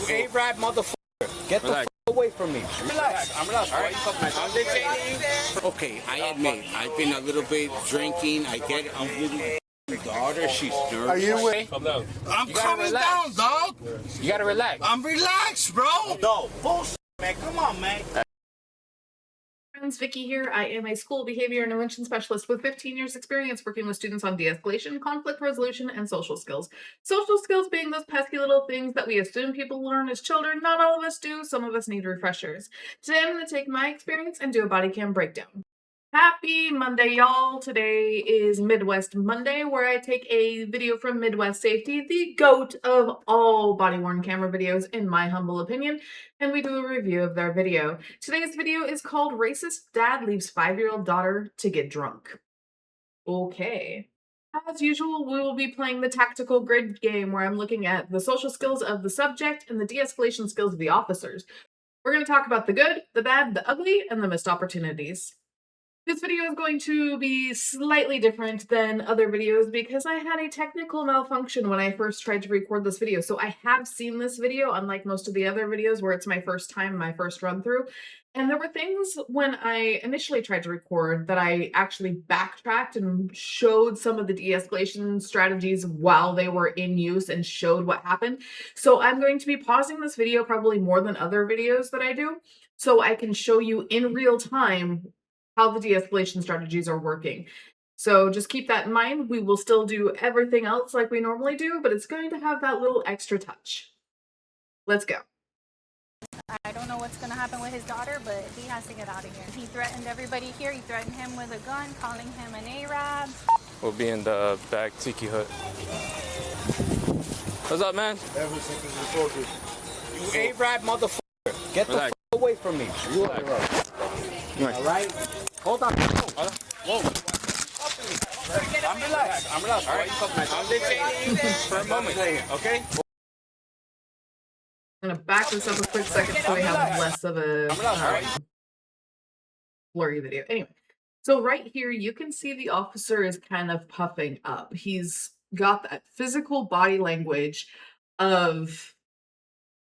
A-Rap motherfucker. Get the fuck away from me. Relax. I'm relaxed. All right. I'm dictating. Okay, I admit, I've been a little bit drinking. I get it. I'm with my daughter. She's nervous. Are you with? I'm coming down, dog. You gotta relax. I'm relaxed, bro. No, bullshit, man. Come on, man. Friends, Vicky here. I am a school behavior intervention specialist with 15 years experience working with students on de-escalation, conflict resolution, and social skills. Social skills being those pesky little things that we assume people learn as children. Not all of us do. Some of us need refreshers. Today I'm going to take my experience and do a body cam breakdown. Happy Monday, y'all. Today is Midwest Monday, where I take a video from Midwest Safety, the GOAT of all body-worn camera videos, in my humble opinion, and we do a review of their video. Today's video is called Racist Dad Leaves 5-Year-Old Daughter to Get Drunk. Okay. As usual, we will be playing the tactical grid game, where I'm looking at the social skills of the subject and the de-escalation skills of the officers. We're going to talk about the good, the bad, the ugly, and the missed opportunities. This video is going to be slightly different than other videos because I had a technical malfunction when I first tried to record this video. So I have seen this video, unlike most of the other videos where it's my first time, my first run through. And there were things when I initially tried to record that I actually backtracked and showed some of the de-escalation strategies while they were in use and showed what happened. So I'm going to be pausing this video probably more than other videos that I do, so I can show you in real time how the de-escalation strategies are working. So just keep that in mind. We will still do everything else like we normally do, but it's going to have that little extra touch. Let's go. I don't know what's going to happen with his daughter, but he has to get out of here. He threatened everybody here. He threatened him with a gun, calling him an Arab. We'll be in the back tiki hut. What's up, man? You Arab motherfucker. Get the fuck away from me. You all right? Hold on. Whoa. I'm relaxed. I'm relaxed. All right. I'm dictating for a moment. Okay? I'm going to back this up a quick second so we have less of a blurry video. Anyway, so right here, you can see the officer is kind of puffing up. He's got that physical body language of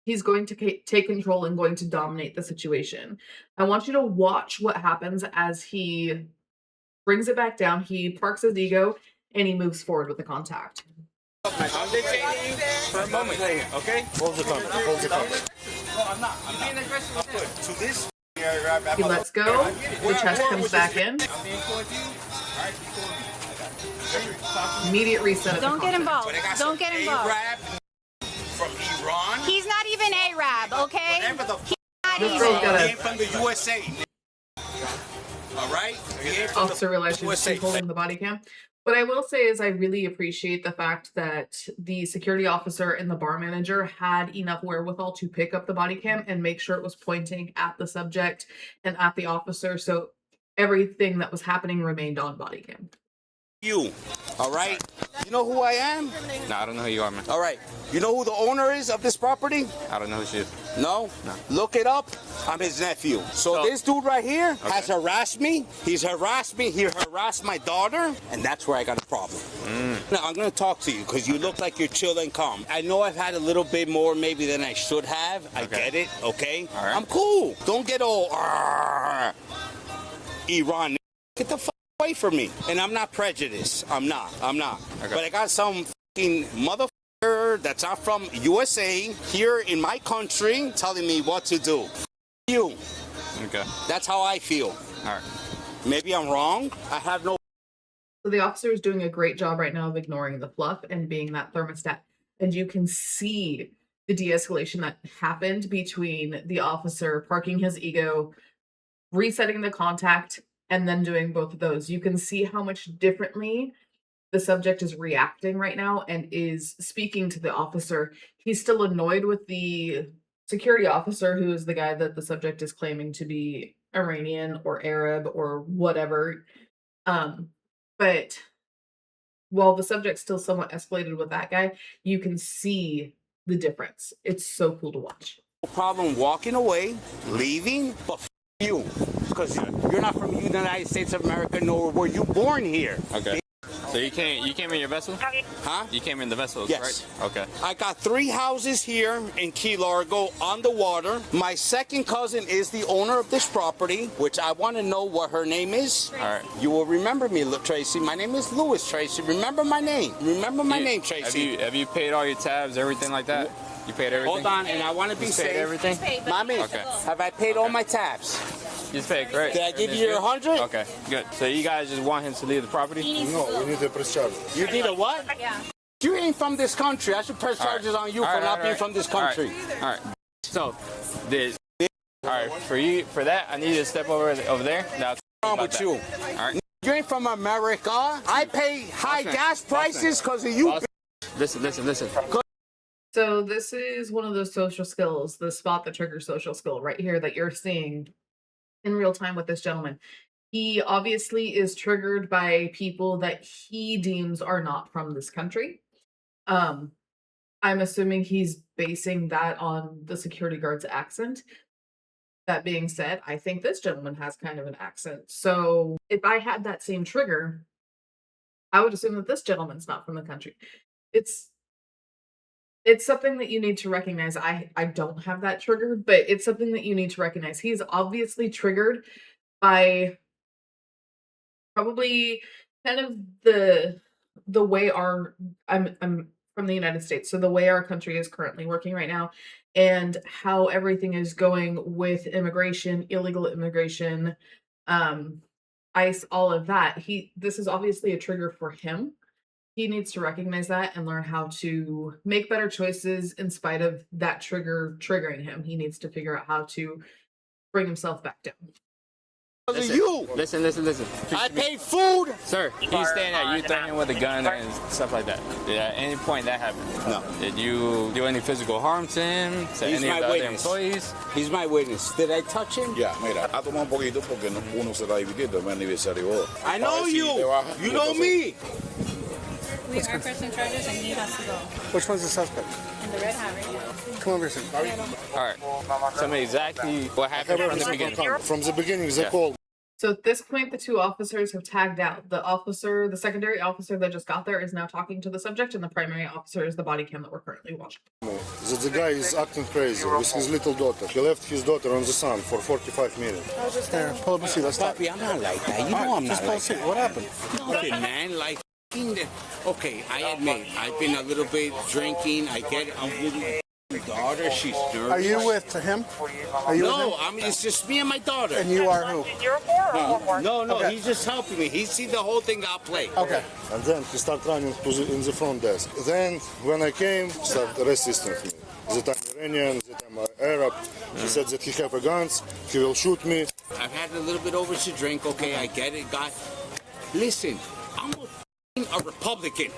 he's going to take control and going to dominate the situation. I want you to watch what happens as he brings it back down. He parks his ego and he moves forward with the contact. I'm dictating for a moment. Okay? Hold the camera. Hold the camera. No, I'm not. I'm good. To this. He lets go. The chest comes back in. Immediate reset. Don't get involved. Don't get involved. From Iran. He's not even Arab, okay? Whatever the He's not This girl's got He ain't from the USA. All right? Officer realized she was holding the body cam. What I will say is I really appreciate the fact that the security officer and the bar manager had enough wherewithal to pick up the body cam and make sure it was pointing at the subject and at the officer. So everything that was happening remained on body cam. You, all right? You know who I am? No, I don't know who you are, man. All right. You know who the owner is of this property? I don't know who she is. No? No. Look it up. I'm his nephew. So this dude right here has harassed me. He's harassed me. He harassed my daughter. And that's where I got a problem. Now, I'm going to talk to you because you look like you're chill and calm. I know I've had a little bit more maybe than I should have. I get it, okay? All right. I'm cool. Don't get all Iran. Get the fuck away from me. And I'm not prejudiced. I'm not. Okay. But I got some fucking motherfucker that's not from USA here in my country telling me what to do. You. Okay. That's how I feel. All right. Maybe I'm wrong. I have no. So the officer is doing a great job right now of ignoring the fluff and being that thermostat. And you can see the de-escalation that happened between the officer parking his ego, resetting the contact, and then doing both of those. You can see how much differently the subject is reacting right now and is speaking to the officer. He's still annoyed with the security officer, who is the guy that the subject is claiming to be Iranian or Arab or whatever. But while the subject's still somewhat escalated with that guy, you can see the difference. It's so cool to watch. No problem walking away, leaving, but you. Because you're not from the United States of America, nor were you born here. Okay. So you came in your vessel? Huh? You came in the vessel, Yes. right? Okay. I got 3 houses here in Key Largo on the water. My second cousin is the owner of this property, which I want to know what her name is. All right. You will remember me, Tracy. My name is Louis, Tracy. Remember my name. Remember my name, Tracy. Have you paid all your tabs, everything like that? You paid everything? Hold on, and I want to be You safe. paid everything? Mommy, Okay. have I paid all my tabs? You just paid, correct? Did I give you your 100? Okay, good. So you guys just want him to leave the property? No, we need to press charges. You need a what? Yeah. You ain't from this country. I should press charges on you for not being from this country. All right. So, all right, for that, I need you to step over there. Now, What's wrong with you? All right. You ain't from America. I pay high gas prices because of you. Listen. So this is one of those social skills, the spot that triggers social skill right here that you're seeing in real time with this gentleman. He obviously is triggered by people that he deems are not from this country. I'm assuming he's basing that on the security guard's accent. That being said, I think this gentleman has kind of an accent. So if I had that same trigger, I would assume that this gentleman's not from the country. It's something that you need to recognize. I don't have that trigger, but it's something that you need to recognize. He's obviously triggered by probably kind of the way I'm from the United States, so the way our country is currently working right now and how everything is going with immigration, illegal immigration, ICE, all of that. This is obviously a trigger for him. He needs to recognize that and learn how to make better choices in spite of that triggering him. He needs to figure out how to bring himself back down. Listen. I pay food. Sir, he's saying that you threatened him with a gun and stuff like that. Did at any point that happened? No. Did you do any physical harm to him? To He's any my of the other witness. employees? He's my witness. Did I touch him? Ya, mira, ha tomado un poquito porque uno se está dividiendo en mi aniversario. I know you. You know me. We are pressing charges and he has to go. Which one's the suspect? In the red hat right now. Come over here. All right. Tell me exactly what happened from the beginning. From the beginning, they called. So at this point, the 2 officers have tagged out. The secondary officer that just got there is now talking to the subject, and the primary officer is the body cam that we're currently watching. That the guy is acting crazy with his little daughter. He left his daughter on the sun for 45 minutes. There, pull up a seat. Let's talk. Papi, I'm not like that. You know I'm Just not pull a like seat. that. What happened? Nothing, man. Like, okay, I admit, I've been a little bit drinking. I'm with my daughter. She's nervous. Are you with him? Are you No, with him? it's just me and my daughter. And you are who? No, Okay. he's just helping me. He see the whole thing got played. Okay. And then he started running in the front desk. Then, when I came, started resisting me. That I'm Iranian, that I'm Arab. He said that he have a guns, he will shoot me. I've had a little bit over to drink. Okay, I get it, God. Listen, I'm a Republican.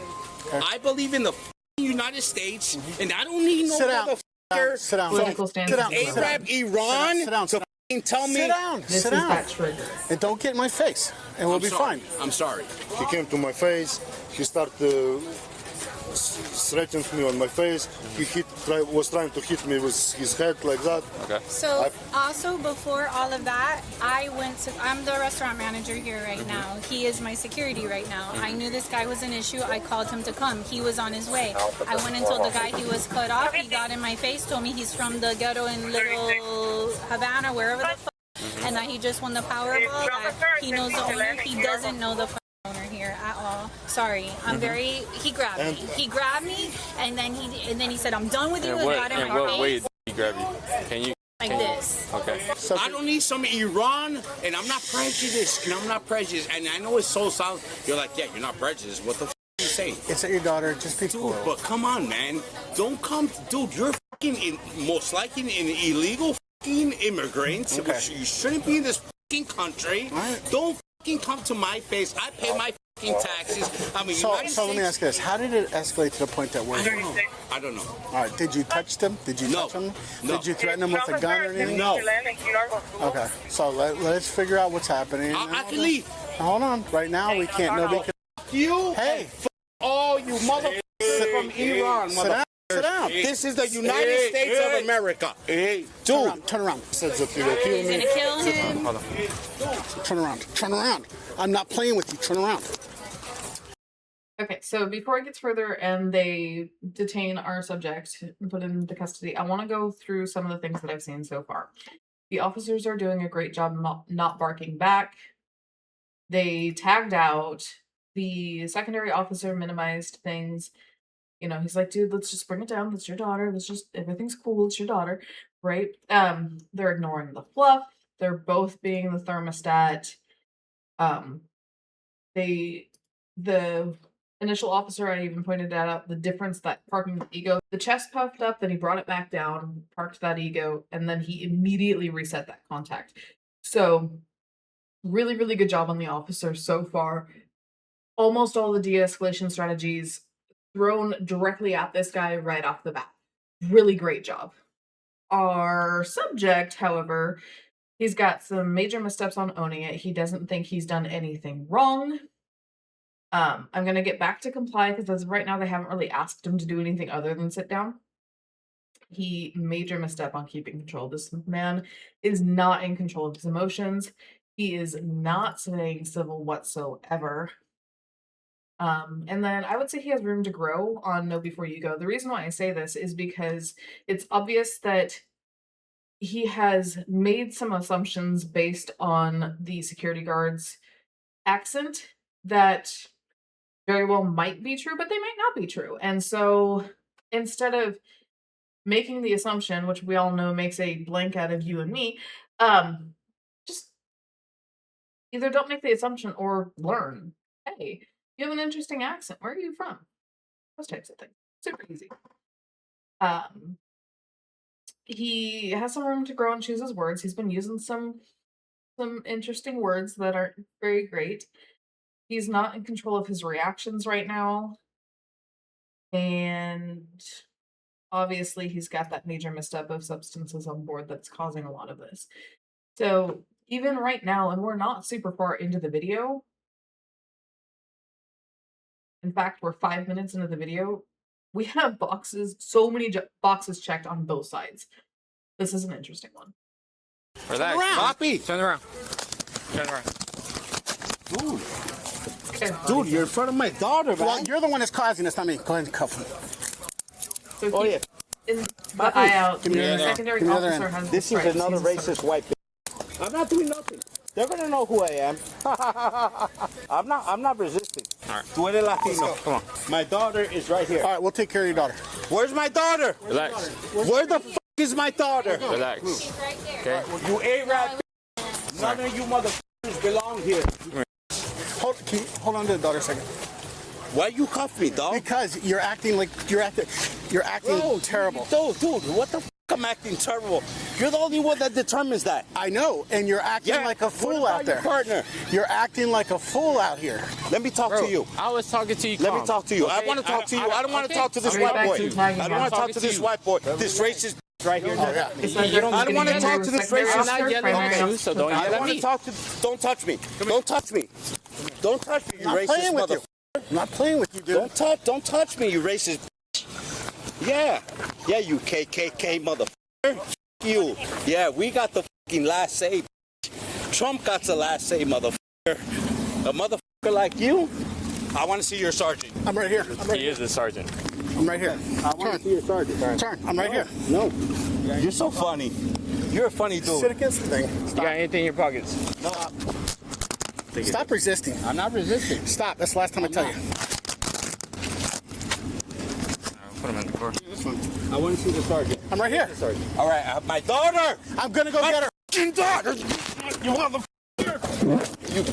Okay. I believe in the United States, and I don't need no Sit down. motherfucker Sit down. Political stance. Sit down. Arab Iran Sit down. to tell me. Sit down. This Sit is down. that trigger. And don't get in my face, and we'll be fine. I'm sorry. He came to my face, he started threatened me on my face. He was trying to hit me with his head like that. Okay. So also before all of that, I'm the restaurant manager here right now. He is my security right now. I knew this guy was an issue. I called him to come. He was on his way. I went and told the guy he was cut off. He got in my face, told me he's from the ghetto in Little Havana, wherever the fuck, and that he just won the Powerball, that he knows the owner. He doesn't know the owner here at all. Sorry, I'm very. He grabbed me. He grabbed me, and then he said, "I'm done with you." And And what, got in and my what way face did he grab you? Can you? like this. Okay. I don't need some Iran, and I'm not prejudiced, and I know it so sounds. You're like, yeah, you're not prejudiced. What the f are you saying? It's at your daughter. Just be Dude, cool. but come on, man. Don't come, dude. You're most likely an illegal immigrant, Okay. which you shouldn't be in this country. Right. Don't come to my face. I pay my taxes. I mean, So United let me States- ask you this: how did it escalate to the point that we're? I don't know. All right. Did you touch them? Did you No. touch them? No. Did you threaten them with a gun or anything? No. Okay. So let's figure out what's happening. I can leave. Hold on. Right now we can't. Nobody can. You. Hey. Oh, you motherfuckers from Iran, Sit down. Sit down. This is the United States of America. Dude. Turn around. Said that he will kill He's me. gonna kill him. Hold on. Turn around. Turn around. I'm not playing with you. Turn around. so before it gets further and they detain our subject and put him into custody, I want to go through some of the things that I've seen so far. The officers are doing a great job not barking back. They tagged out. The secondary officer minimized things. You know, he's like, dude, let's just bring it down. That's your daughter. Everything's cool. It's your daughter, right? They're ignoring the Fluff. They're both being the thermostat. The initial officer, I even pointed that out, the difference that parking the ego, the chest puffed up, then he brought it back down, parked that ego, and then he immediately reset that contact. So really, really good job on the officer so far. Almost all the de-escalation strategies thrown directly at this guy right off the bat. Really great job. Our subject, however, he's got some major missteps on owning it. He doesn't think he's done anything wrong. I'm going to get back to comply because as of right now, they haven't really asked him to do anything other than sit down. He major misstep on keeping control. This man is not in control of his emotions. He is not staying civil whatsoever. And then I would say he has room to grow on Know Before You Go. The reason why I say this is because it's obvious that he has made some assumptions based on the security guard's accent that very well might be true, but they might not be true. And so instead of making the assumption, which we all know makes a blank out of you and me, just either don't make the assumption or learn. Hey, you have an interesting accent. Where are you from? Those types of things. Super easy. He has some room to grow and choose his words. He's been using some interesting words that aren't very great. He's not in control of his reactions right now. And obviously he's got that major misstep of substances on board that's causing a lot of this. So even right now, and we're not super far into the video. In fact, we're 5 minutes into the video. We have so many boxes checked on both sides. This is an interesting one. Relax. Poppy. Turn around. Turn around. Dude. Okay. Dude, you're in front of my daughter, man. Well, you're the one that's causing this, not me. Go ahead and cuff him. So yeah. In the eye out, the the secondary officer has This is another racist white bitch. I'm not doing nothing. They're gonna know who I am. I'm not resisting. All right. Tú eres Latino. Come on. My daughter is right here. All right, we'll take care of your daughter. Where's my daughter? Relax. Where the f is my daughter? Relax. Okay. You Arab. None of you motherfuckers belong here. Hold on to the daughter a second. Why you cuff me, dog? Because you're acting terrible. Dude, what the f I'm acting terrible? You're the only one that determines that. I know, and you're acting like a fool what out about there. Your partner. You're acting like a fool out here. Let me talk to you. I was talking to you. Let me calm. talk to you. Okay? I want to talk to you. I don't want to okay. talk to this I'll be white back boy. to tagging I don't want to now. talk to this white boy. This racist right here. Oh, yeah. I don't want to talk to this I'm racist. not yelling at you, so don't I yell don't at want to me. talk to. Don't touch me. Don't touch me. Don't touch me, you I'm not racist playing with you. motherfucker. I'm not playing with you, dude. Don't touch me, you racist. Yeah, you KKK motherfucker. You. Yeah, we got the fucking last say. Trump got the last say, motherfucker. A motherfucker like you. I want to see your sergeant. I'm right here. He is the sergeant. I'm right here. I want to see your sergeant. Turn. I'm right here. No. You're so funny. You're a funny dude. Sit against the thing. You got anything in your pockets? No. Stop resisting. I'm not resisting. Stop. That's the last time I tell you. Put him in the car. This one. I want to see the sergeant. I'm right here. All right, my daughter. I'm gonna go get her. Fucking daughter. You motherfucker. You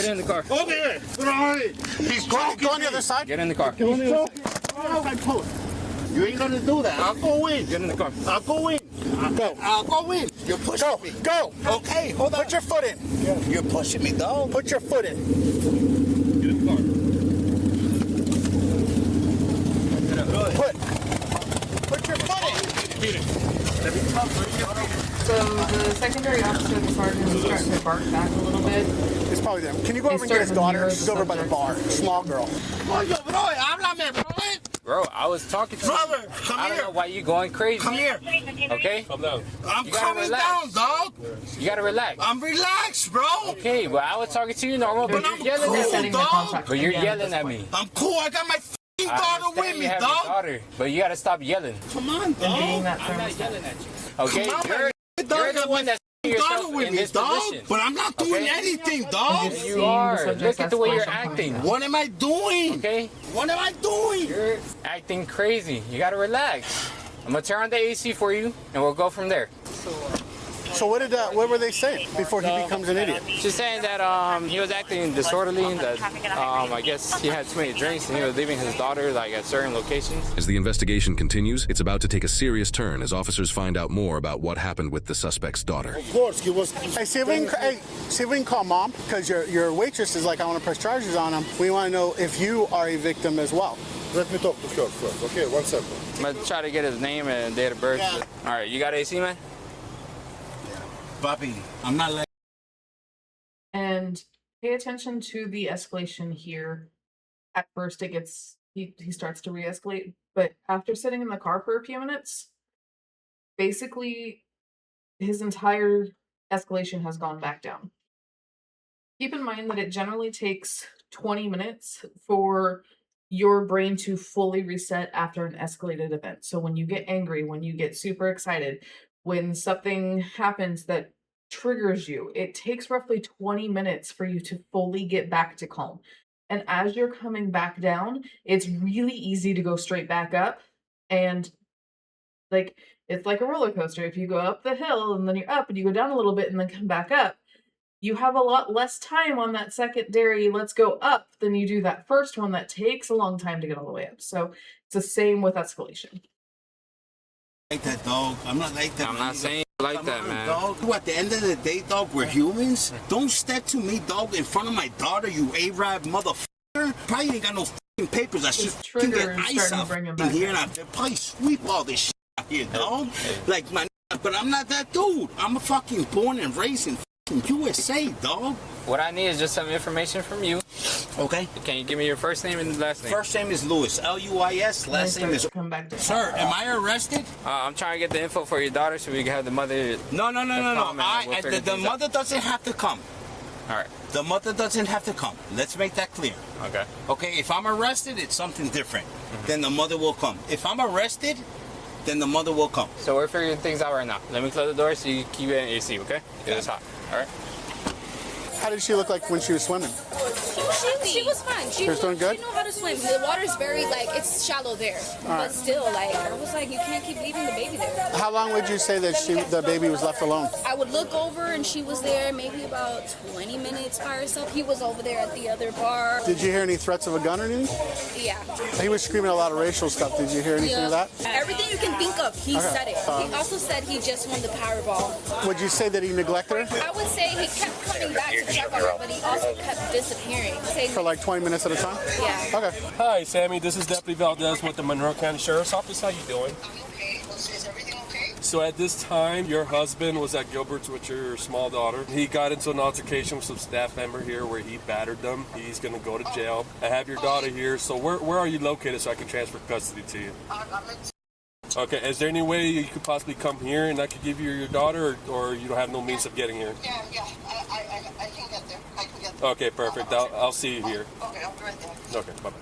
Get in the car. over here. He's Go talking. on the other side. Get in the car. He's talking. You ain't gonna do that. I'll go in. Get in the car. I'll go in. Go. I'll go in. You're pushing me. Go. Okay, hold on. Put your foot in. You're pushing me, dog. Put your foot in. Get in the car. Put your foot in. So the secondary officer, the sergeant, is starting to bark back a little bit. It's probably them. Can you go He's over and get his starting to daughter? mirror She's the over by the subject. bar. Small girl. Oye, bro, háblame, bro. Bro, I was talking to Brother, you. come I don't here. know why you going crazy. Come here. Okay? Calm down. I'm You gotta coming relax. down, dog. You gotta relax. I'm relaxed, bro. Okay, well, I was talking to you normal, but But you're yelling I'm at cool, me. dog. But you're yelling at me. I'm cool. I got my f***ing I daughter understand with you me, have your dog. daughter, but you gotta stop yelling. Come on, dog. Being that I'm not thermostat. yelling at you. Okay? Come on, You're dog, the one that's putting daughter yourself with in me, this dog. position. But I'm not doing Okay? anything, dog. Just You seeing are. the subject's Look at the way you're escalation coming acting. down. What am I doing? Okay? What am I doing? You're acting crazy. You gotta relax. I'm gonna turn on the AC for you, and we'll go from there. So what were they saying before he becomes an idiot? She's saying that he was acting disorderly, that I guess he had too many drinks and he was leaving his daughter like at certain locations. As the investigation continues, it's about to take a serious turn as officers find out more about what happened with the suspect's daughter. Of course, he was. Hey, see if we can call mom, because your waitress is like, I want to press charges on him. We want to know if you are a victim as well. Let me talk to her first. Okay, 1 second. I'm gonna try to get his name and date of birth. Yeah. All right, you got AC, man? Bobby, I'm not letting. And pay attention to the escalation here. At first, he starts to re-escalate, but after sitting in the car for a few minutes, basically his entire escalation has gone back down. Keep in mind that it generally takes 20 minutes for your brain to fully reset after an escalated event. So when you get angry, when you get super excited, when something happens that triggers you, it takes roughly 20 minutes for you to fully get back to calm. And as you're coming back down, it's really easy to go straight back up. And like, it's like a roller coaster. If you go up the hill and then you're up and you go down a little bit and then come back up, you have a lot less time on that secondary let's go up than you do that first one that takes a long time to get all the way up. So it's the same with escalation. Like that, dog. I'm not like that. I'm not saying like that, man. Dog. At the end of the day, dog, we're humans. Don't step to me, dog, in front of my daughter, you Arab motherfucker. Probably ain't got no fucking papers. I should fucking get ice starting to out bring him in back here, down. and I probably sweep all this shit out here, dog. Like my, but I'm not that dude. I'm a fucking born and raised in fucking USA, dog. What I need is just some information from you. Okay. Can you give me your first name and last name? First name is Lewis, L-U-I-S. Last name is. Come back to Sir, am I arrested? I'm trying to get the info for your daughter so we can have the mother. No. comment, we'll figure The things mother out. doesn't have to come. All right. The mother doesn't have to come. Let's make that clear. Okay. Okay, if I'm arrested, it's something different. Then the mother will come. If I'm arrested, then the mother will come. So we're figuring things out right now. Let me close the door so you keep it in AC, okay? Because it's hot. All right. How did she look like when she was swimming? She was fine. She was doing good? She knew how to swim. The water's very, like, it's shallow there. But still, like, I was like, you can't keep leaving the baby there. How long would you say that the baby was left alone? I would look over and she was there maybe about 20 minutes by herself. He was over there at the other bar. Did you hear any threats of a gun or anything? Yeah. He was screaming a lot of racial stuff. Did you hear anything of that? Everything you can think of, he said it. He also said he just won the Powerball. Would you say that he neglected her? I would say he kept coming back to check on her, but he also kept disappearing. For like 20 minutes at a time? Yeah. Okay. Hi, Sammy. This is Deputy Valdez with the Monroe County Sheriff's Office. How you doing? Is everything okay? So at this time, your husband was at Gilbert's with your small daughter. He got into an altercation with some staff member here where he battered them. He's going to go to jail. I have your daughter here. So where are you located so I can transfer custody to you? Okay, is there any way you could possibly come here and I could give you your daughter, or you don't have no means of getting here? Yeah, I can get there. I can get there. Okay, perfect. I'll see you here. Okay, I'll be right there. Okay, bye-bye.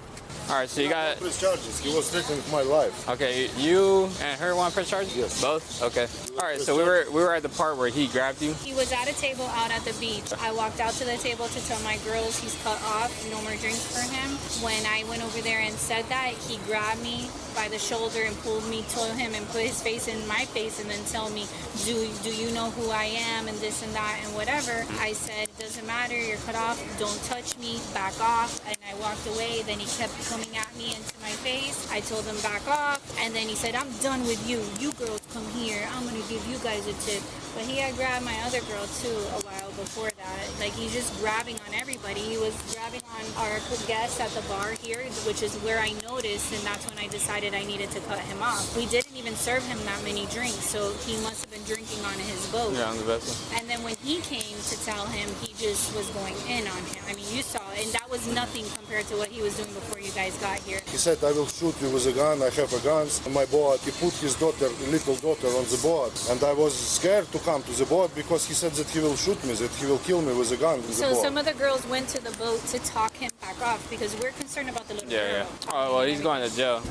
All right, so you got. Press charges. He was threatening my life. Okay, you and her want to press charges? Yes. Both? Okay. All right, so we were at the part where he grabbed you. He was at a table out at the beach. I walked out to the table to tell my girls he's cut off, no more drinks for him. When I went over there and said that, he grabbed me by the shoulder and pulled me to him and put his face in my face and then tell me, do you know who I am and this and that and whatever. I said, doesn't matter, you're cut off, don't touch me, back off. And I walked away, then he kept coming at me into my face. I told him back off, and then he said, I'm done with you. You girls come here, I'm gonna give you guys a tip. But he had grabbed my other girl too a while before that. Like, he's just grabbing on everybody. anybody. He was grabbing on our guests at the bar here, which is where I noticed, and that's when I decided I needed to cut him off. We didn't even serve him that many drinks, so he must have been drinking on his boat. Yeah, on the vessel. And then when he came to tell him, he just was going in on him. I mean, you saw it, and that was nothing compared to what he was doing before you guys got here. He said, I will shoot you with a gun, I have a gun on my boat. He put his daughter, little daughter on the boat, and I was scared to come to the boat because he said that he will shoot me, that he will kill me with a gun in the So boat. some of the girls went to the boat to talk him back off because we're concerned about the little girl. Yeah. Oh, well, he's going to jail.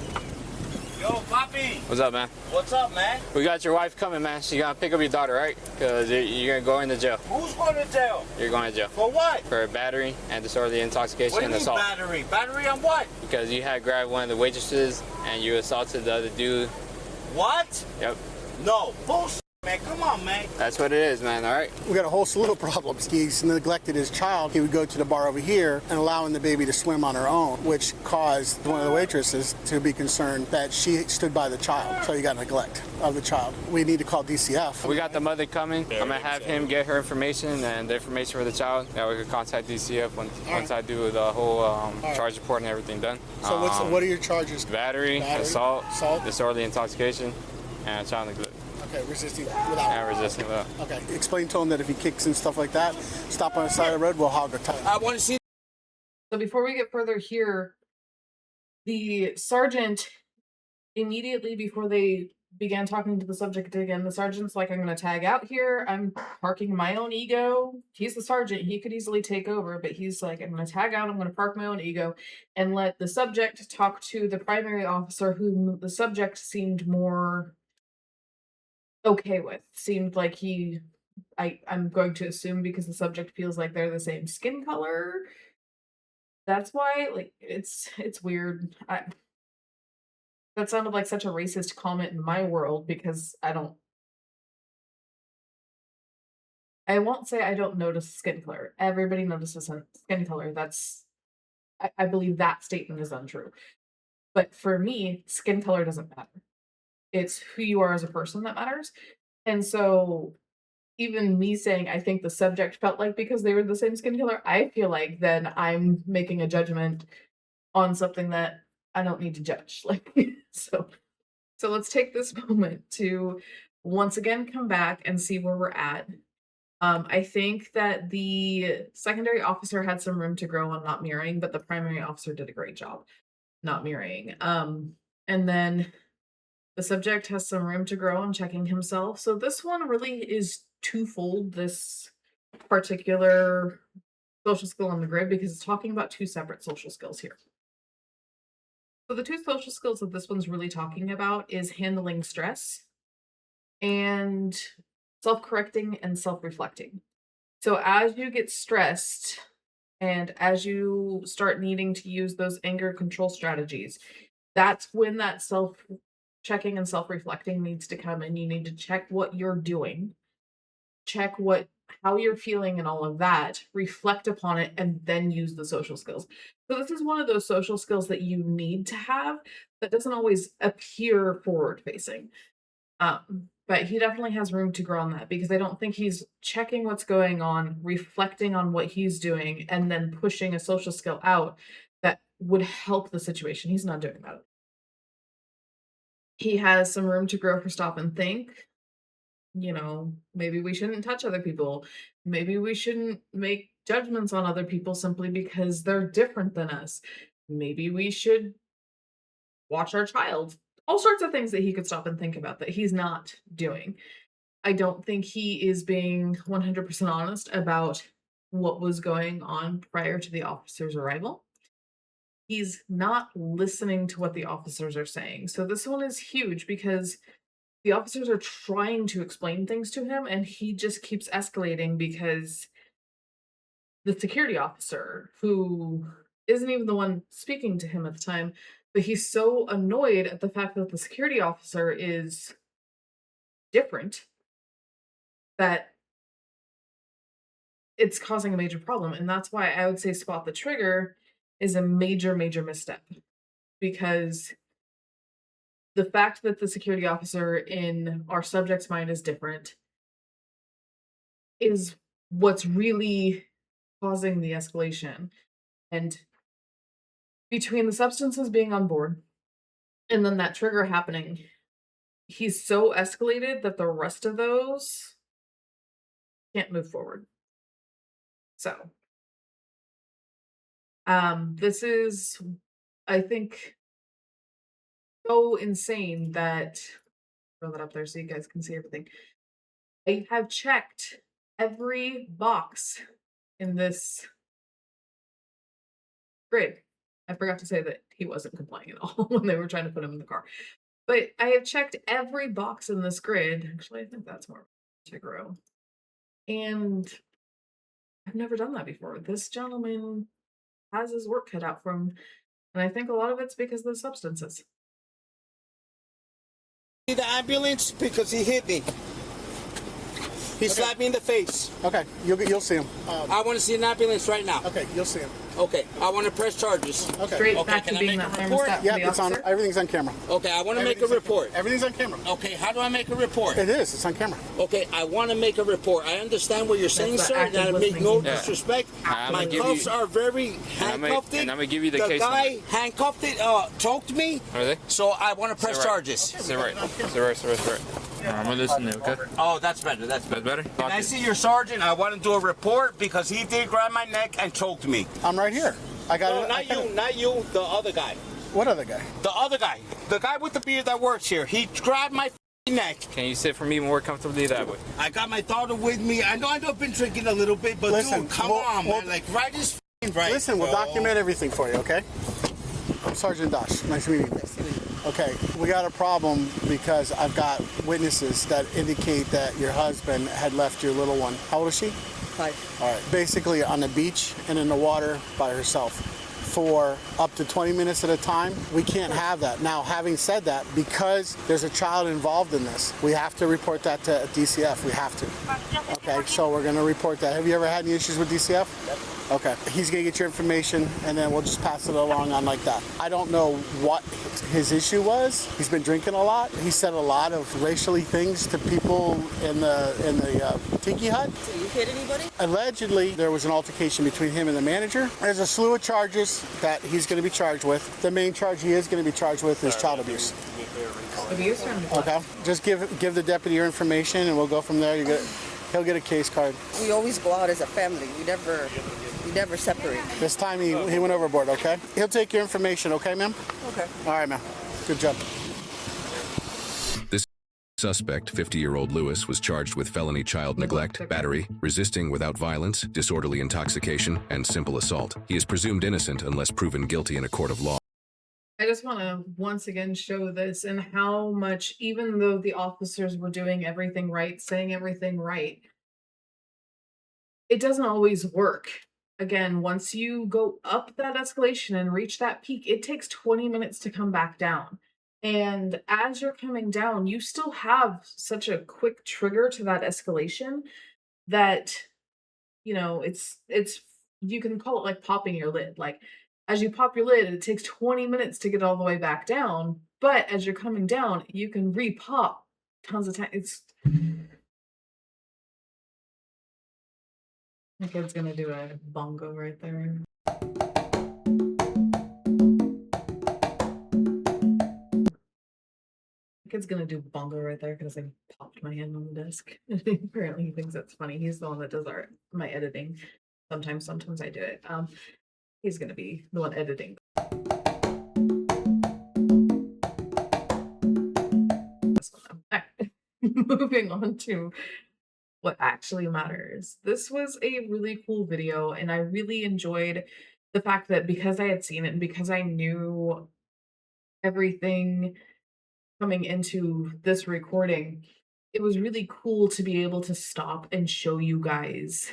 Yo, Poppy. What's up, man? What's up, man? We got your wife coming, man. She's going to pick up your daughter, right? Because you're going to go into jail. Who's going to jail? You're going to jail. For what? For battery and disorderly intoxication What do you and mean assault. battery? Battery on what? Because you had grabbed one of the waitresses and you assaulted the other dude. What? Yep. No. Bullshit, man. Come on, man. That's what it is, man, all right? We got a whole slew of problems. He's neglected his child. He would go to the bar over here and allowing the baby to swim on her own, which caused one of the waitresses to be concerned that she stood by the child. So you got neglect of the child. We need to call DCF. We got the mother coming. I'm going to have him get her information and the information for the child. That we could contact DCF once I do the whole charge report and everything done. So what are your charges? Battery, assault, disorderly intoxication, and child neglect. Okay, resisting without. And resisting without. Okay, explain to him that if he kicks and stuff like that, stop on the side of the road, we'll hog a tie. I want to see. So before we get further here, the sergeant, immediately before they began talking to the subject again, the sergeant's like, I'm going to tag out here. I'm parking my own ego. He's the sergeant. He could easily take over, but he's like, I'm going to tag out. I'm going to park my own ego and let the subject talk to the primary officer, whom the subject seemed more okay with. Seemed like I'm going to assume because the subject feels like they're the same skin color. That's why, like, it's weird. That sounded like such a racist comment in my world because I won't say I don't notice skin color. Everybody notices skin color. I believe that statement is untrue. But for me, skin color doesn't matter. It's who you are as a person that matters. And so even me saying I think the subject felt like because they were the same skin color, I feel like then I'm making a judgment on something that I don't need to judge. Like, so let's take this moment to once again come back and see where we're at. I think that the secondary officer had some room to grow on not mirroring, but the primary officer did a great job not mirroring. And then the subject has some room to grow on checking himself. So this one really is twofold, this particular social skill on the grid, because it's talking about two separate social skills here. So the two social skills that this one's really talking about is handling stress and self-correcting and self-reflecting. So as you get stressed and as you start needing to use those anger control strategies, that's when that self-checking and self-reflecting needs to come in. You need to check what you're doing, check how you're feeling and all of that, reflect upon it, and then use the social skills. So this is one of those social skills that you need to have that doesn't always appear forward-facing. But he definitely has room to grow on that because I don't think he's checking what's going on, reflecting on what he's doing, and then pushing a social skill out that would help the situation. He's not doing that. He has some room to grow for stop and think. You know, maybe we shouldn't touch other people. Maybe we shouldn't make judgments on other people simply because they're different than us. Maybe we should watch our child. All sorts of things that he could stop and think about that he's not doing. I don't think he is being 100% honest about what was going on prior to the officer's arrival. He's not listening to what the officers are saying. So this one is huge because the officers are trying to explain things to him and he just keeps escalating because the security officer, who isn't even the one speaking to him at the time, but he's so annoyed at the fact that the security officer is different that it's causing a major problem. And that's why I would say spot the trigger is a major, major misstep, because the fact that the security officer in our subject's mind is different is what's really causing the escalation. And between the substances being on board and then that trigger happening, he's so escalated that the rest of those can't move forward. So, this is, I think, so insane that throw that up there so you guys can see everything. I have checked every box in this grid. I forgot to say that he wasn't complying at all when they were trying to put him in the car. But I have checked every box in this grid. Actually, I think that's more to grow. And I've never done that before. This gentleman has his work cut out for him. And I think a lot of it's because of the substances. The ambulance because he hit me. He slapped me in the face. Okay, you'll see him. I want to see an ambulance right now. Okay, you'll see him. Okay, I want to press charges. Okay. Straight Okay, back can to I being make that a report? thermostat. Yeah, for the it's on. officer. Everything's on camera. Okay, I want to make a Everything's on report. camera. Everything's on camera. Okay, how do I make a report? It is. It's on camera. Okay, I want to make a report. I understand what you're saying, That's sir, the and I active make listening. no Yeah. disrespect. I'm My gonna give cuffs you- are very I'm handcuffed. gonna give you the the case guy handcuffed it, choked me. Are they? So I want to press Sit right. charges. Sit right. Sit right. Sit right. Sit right. I'm gonna listen to you, okay? Oh, that's better. That's better. That's better? Can I see your sergeant? I want to do a report because he did grab my neck and choked me. I'm right here. I got No, it. not you, the other guy. What other guy? The other guy. The guy with the beard that works here. He grabbed my neck. Can you sit for me more comfortably that way? I got my daughter with me. I know I've been drinking a little bit, but Listen, dude, come we'll- on, we'll- man. Like, right is right. Listen, we'll bro. document everything for you, okay? I'm Sergeant Dosh. Nice meeting you. Okay, we got a problem because I've got witnesses that indicate that your husband had left your little one. How old is she? 5. All right. Basically on the beach and in the water by herself for up to 20 minutes at a time. We can't have that. Now, having said that, because there's a child involved in this, we have to report that to DCF. We have to. Okay, so we're going to report that. Have you ever had any issues with DCF? Okay. He's going to get your information, and then we'll just pass it along on like that. I don't know what his issue was. He's been drinking a lot. He said a lot of racially things to people in the tiki hut. Did you hit anybody? Allegedly, there was an altercation between him and the manager. There's a slew of charges that he's going to be charged with. The main charge he is going to be charged with is child abuse. Abuse or neglect? Okay. Just give the deputy your information, and we'll go from there. He'll get a case card. We always go out as a family. We never separate. This time he went overboard. Okay. He'll take your information. Okay, ma'am. Okay. All right, ma'am. Good job. This suspect, 50-year-old Lewis, was charged with felony child neglect, battery, resisting without violence, disorderly intoxication, and simple assault. He is presumed innocent unless proven guilty in a court of law. I just want to once again show this and how much, even though the officers were doing everything right, saying everything right, it doesn't always work. Again, once you go up that escalation and reach that peak, it takes 20 minutes to come back down. And as you're coming down, you still have such a quick trigger to that escalation that, you know, it's you can call it like popping your lid. Like, as you pop your lid, it takes 20 minutes to get all the way back down. But as you're coming down, you can re-pop tons of time. My kid's gonna do a bongo right there. My kid's gonna do bongo right there because I popped my hand on the desk. Apparently he thinks that's funny. He's the one that does my editing. Sometimes I do it. He's gonna be the one editing. Moving on to what actually matters. This was a really cool video, and I really enjoyed the fact that because I had seen it and because I knew everything coming into this recording, it was really cool to be able to stop and show you guys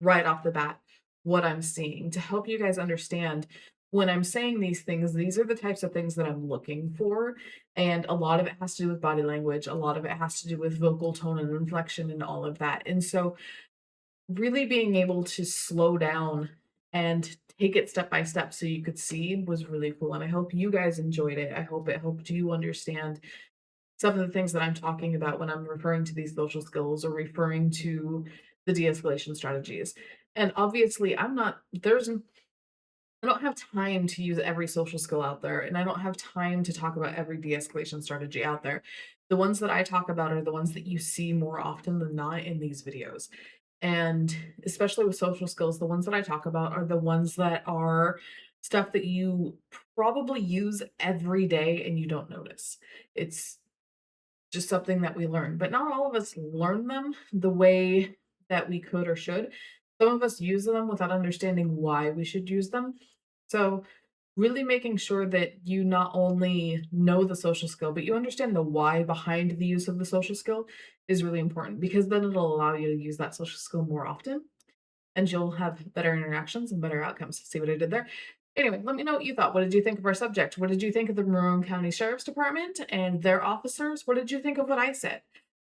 right off the bat what I'm seeing to help you guys understand when I'm saying these things, these are the types of things that I'm looking for. And a lot of it has to do with body language. A lot of it has to do with vocal tone and inflection and all of that. And so really being able to slow down and take it step by step so you could see was really cool. And I hope you guys enjoyed it. I hope it helped you understand some of the things that I'm talking about when I'm referring to these social skills or referring to the de-escalation strategies. And obviously I don't have time to use every social skill out there, and I don't have time to talk about every de-escalation strategy out there. The ones that I talk about are the ones that you see more often than not in these videos. And especially with social skills, the ones that I talk about are the ones that are stuff that you probably use every day and you don't notice. It's just something that we learn, but not all of us learn them the way that we could or should. Some of us use them without understanding why we should use them. So, really making sure that you not only know the social skill, but you understand the why behind the use of the social skill is really important, because then it'll allow you to use that social skill more often and you'll have better interactions and better outcomes. See what I did there? Anyway, let me know what you thought. What did you think of our subject? What did you think of the Monroe County Sheriff's Department and their officers? What did you think of what I said?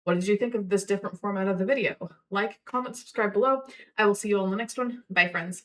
What did you think of this different format of the video? Like, comment, subscribe below. I will see you all in the next one. Bye, friends.